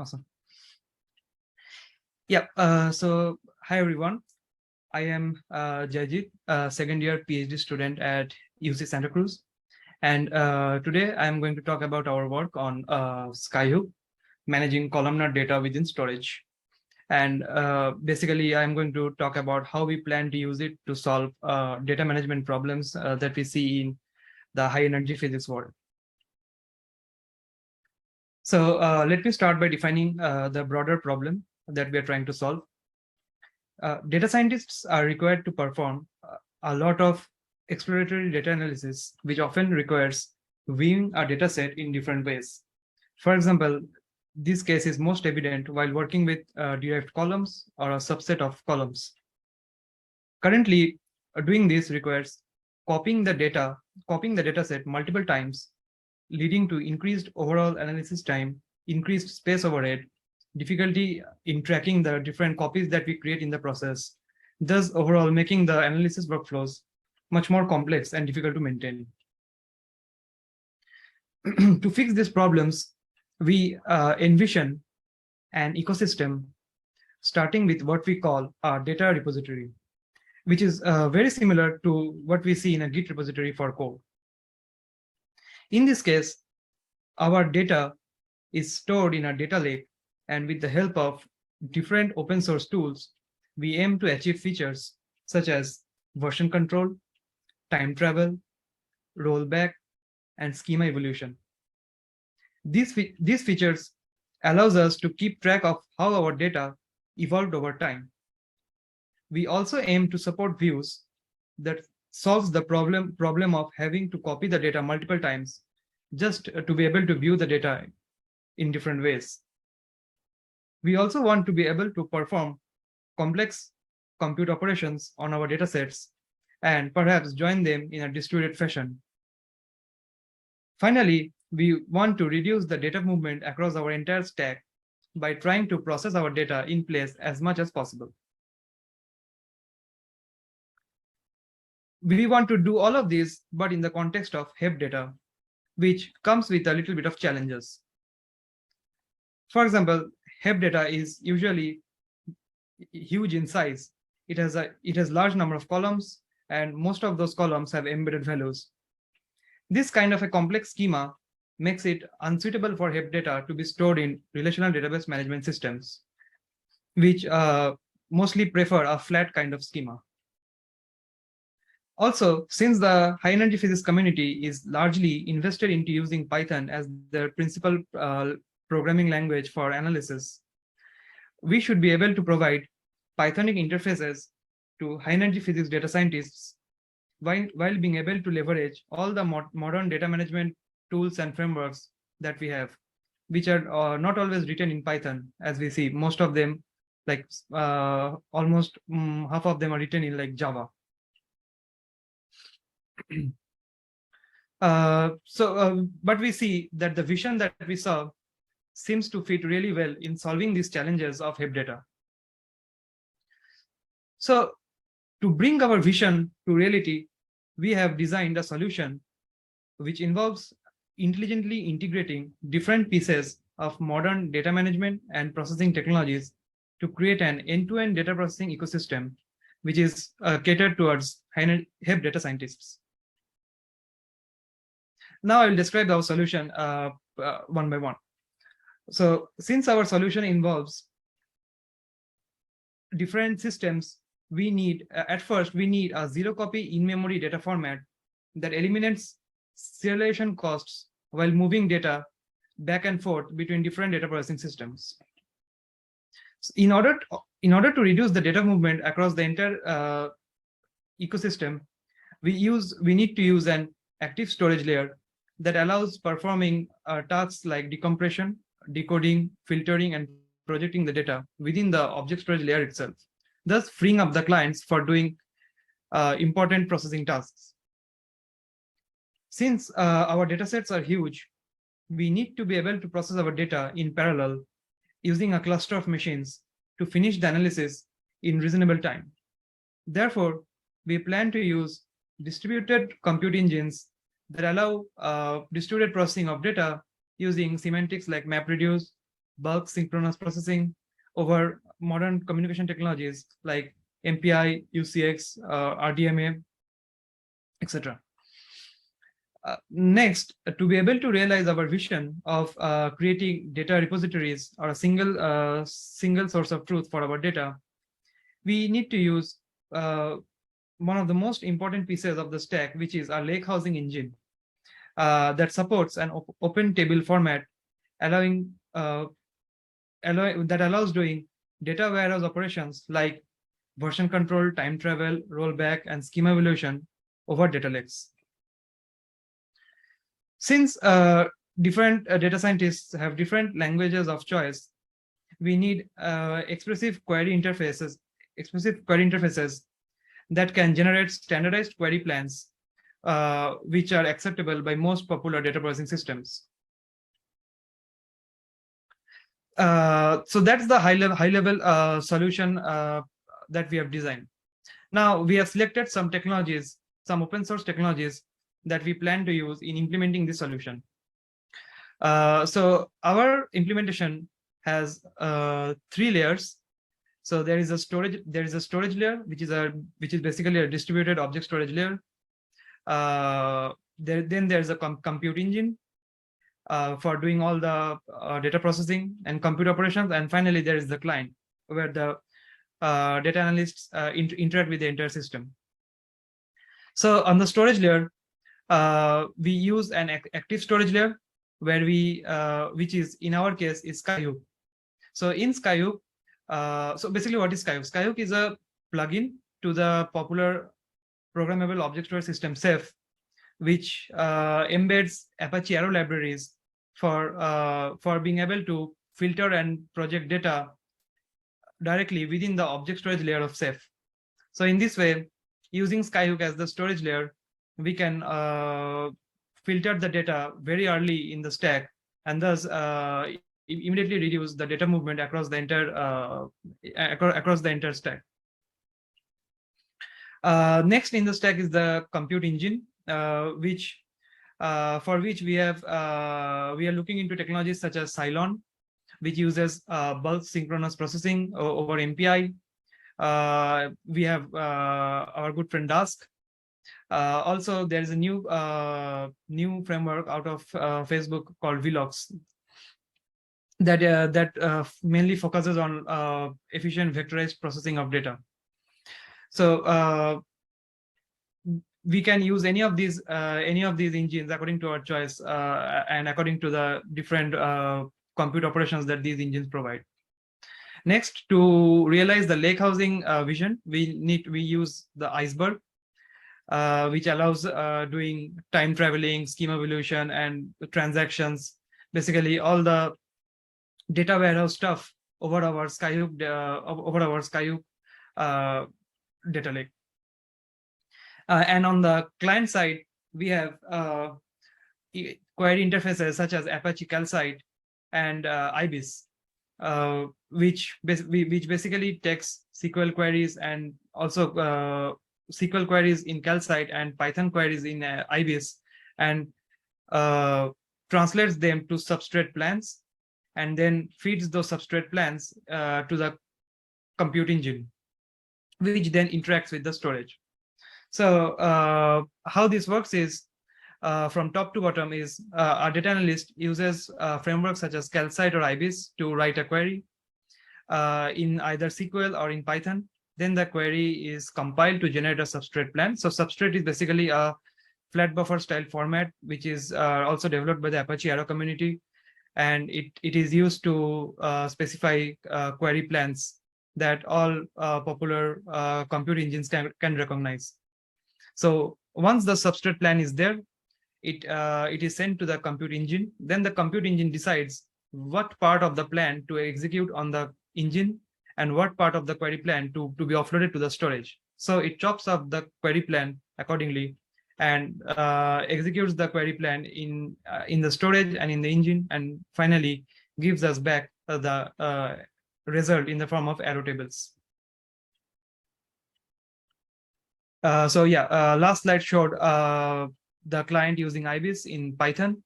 Awesome. Yeah. So hi everyone. I am Jayjit, second year PhD student at UC Santa Cruz, and today I am going to talk about our work on Skyhook, managing columnar data within storage. And basically, I'm going to talk about how we plan to use it to solve data management problems that we see in the high energy physics world. So let me start by defining the broader problem that we are trying to solve. Data scientists are required to perform a lot of exploratory data analysis, which often requires viewing a data set in different ways. For example, this case is most evident while working with derived columns or a subset of columns. Currently, doing this requires copying the data set multiple times, leading to increased overall analysis time, increased space overhead, difficulty in tracking the different copies that we create in the process, thus overall making the analysis workflows much more complex and difficult to maintain. To fix these problems, we envision an ecosystem starting with what we call a data repository, which is very similar to what we see in a Git repository for code. In this case, our data is stored in a data lake, and with the help of different open source tools, we aim to achieve features such as version control, time travel, rollback, and schema evolution. These features allows us to keep track of how our data evolved over time. We also aim to support views that solves the problem of having to copy the data multiple times just to be able to view the data in different ways. We also want to be able to perform complex compute operations on our data sets and perhaps join them in a distributed fashion. Finally, we want to reduce the data movement across our entire stack by trying to process our data in place as much as possible. We want to do all of this, but in the context of HEP data, which comes with a little bit of challenges. For example, HEP data is usually huge in size. It has large number of columns, and most of those columns have embedded values. This kind of a complex schema makes it unsuitable for HEP data to be stored in relational database management systems, which mostly prefer a flat kind of schema. Also, since the high energy physics community is largely invested into using Python as their principal programming language for analysis, we should be able to provide Pythonic interfaces to high energy physics data scientists while being able to leverage all the modern data management tools and frameworks that we have, which are not always written in Python. As we see, most of them, like almost half of them are written in like Java. But we see that the vision that we saw seems to fit really well in solving these challenges of HEP data. So to bring our vision to reality, we have designed a solution which involves intelligently integrating different pieces of modern data management and processing technologies to create an end-to-end data processing ecosystem, which is catered towards HEP data scientists. Now I will describe our solution one by one. So since our solution involves different systems, we need, at first, we need a zero copy in-memory data format that eliminates serialization costs while moving data back and forth between different data processing systems. So in order to reduce the data movement across the entire ecosystem, we need to use an active storage layer that allows performing tasks like decompression, decoding, filtering, and projecting the data within the object storage layer itself, thus freeing up the clients for doing important processing tasks. Since our datasets are huge, we need to be able to process our data in parallel using a cluster of machines to finish the analysis in reasonable time. Therefore, we plan to use distributed compute engines that allow distributed processing of data using semantics like MapReduce, bulk synchronous processing over modern communication technologies like MPI, UCX, RDMA, etc. Next, to be able to realize our vision of creating data repositories or a single source of truth for our data, we need to use one of the most important pieces of the stack, which is our lake housing engine that supports an open table format, that allows doing data warehouse operations like version control, time travel, rollback, and schema evaluation over data lakes. Since different data scientists have different languages of choice, we need expressive query interfaces that can generate standardized query plans, which are acceptable by most popular data processing systems. So that's the high level solution that we have designed. Now we have selected some technologies, some open source technologies that we plan to use in implementing this solution. So our implementation has 3 layers. So there is a storage layer, which is basically a distributed object storage layer. Then there's a compute engine for doing all the data processing and compute operations, and finally there is the client where the data analysts interact with the entire system. So on the storage layer, we use an active storage layer where which is in our case is Skyhook. So in Skyhook, so basically what is Skyhook? Skyhook is a plugin to the popular programmable object storage system Ceph, which embeds Apache Arrow libraries for being able to filter and project data directly within the object storage layer of Ceph. So in this way, using Skyhook as the storage layer, we can filter the data very early in the stack, and thus immediately reduce the data movement across the entire stack. Next in the stack is the compute engine, for which we are looking into technologies such as Cylon, which uses bulk synchronous processing over MPI. We have our good friend Dask. Also, there is a new framework out of Facebook called Velox that mainly focuses on efficient vectorized processing of data. So we can use any of these engines according to our choice and according to the different compute operations that these engines provide. Next, to realize the lake housing vision, we use the Iceberg, which allows doing time traveling, schema evaluation, and transactions. Basically, all the data warehouse stuff over our Skyhook data lake. And on the client side, we have query interfaces such as Apache Calcite and Ibis, which basically takes SQL queries and also SQL queries in Calcite and Python queries in Ibis, and translates them to Substrait plans, and then feeds those Substrait plans to the compute engine, which then interacts with the storage. So how this works is, from top to bottom is our data analyst uses frameworks such as Calcite or Ibis to write a query in either SQL or in Python. Then the query is compiled to generate a Substrait plan. So Substrait is basically a flat buffer style format, which is also developed by the Apache Arrow community, and it is used to specify query plans that all popular compute engines can recognize. So once the Substrait plan is there, it is sent to the compute engine. Then the compute engine decides what part of the plan to execute on the engine and what part of the query plan to be offloaded to the storage. So it chops up the query plan accordingly and executes the query plan in the storage and in the engine, and finally gives us back the result in the form of arrow tables. So yeah, last slide showed the client using Ibis in Python.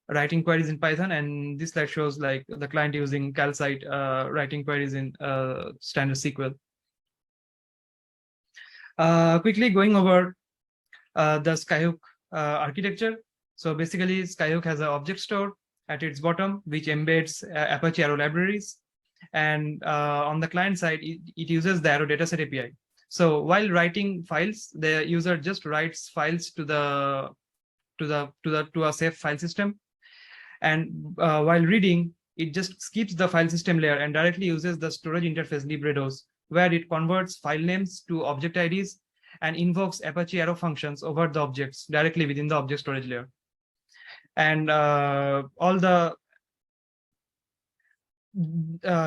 writing queries in Python, and this slide shows like the client using calcite writing queries in standard SQL. Quickly going over the Skyhook architecture. So basically, Skyhook has an object store at its bottom, which embeds Apache Arrow libraries. And on the client side, it uses the Arrow dataset API. So while writing files, the user just writes files to a Ceph file system. And while reading, it just skips the file system layer and directly uses the storage interface libredos, where it converts file names to object IDs and invokes Apache Arrow functions over the objects directly within the object storage layer. And all the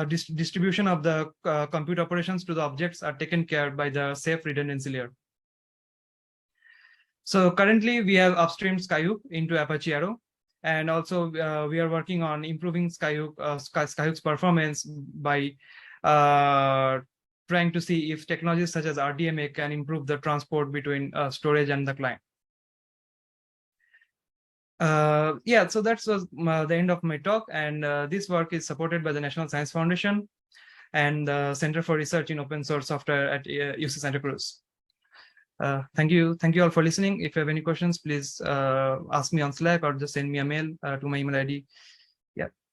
distribution of the compute operations to the objects are taken care by the Ceph redundancy layer. So currently we have upstreamed Skyhook into Apache Arrow, and also we are working on improving Skyhook's performance by trying to see if technologies such as RDMA can improve the transport between storage and the client. Yeah, so that was the end of my talk, and this work is supported by the National Science Foundation and the Center for Research in Open Source Software at UC Santa Cruz. Thank you all for listening. If you have any questions, please ask me on Slack or just send me a mail to my email ID. Yeah.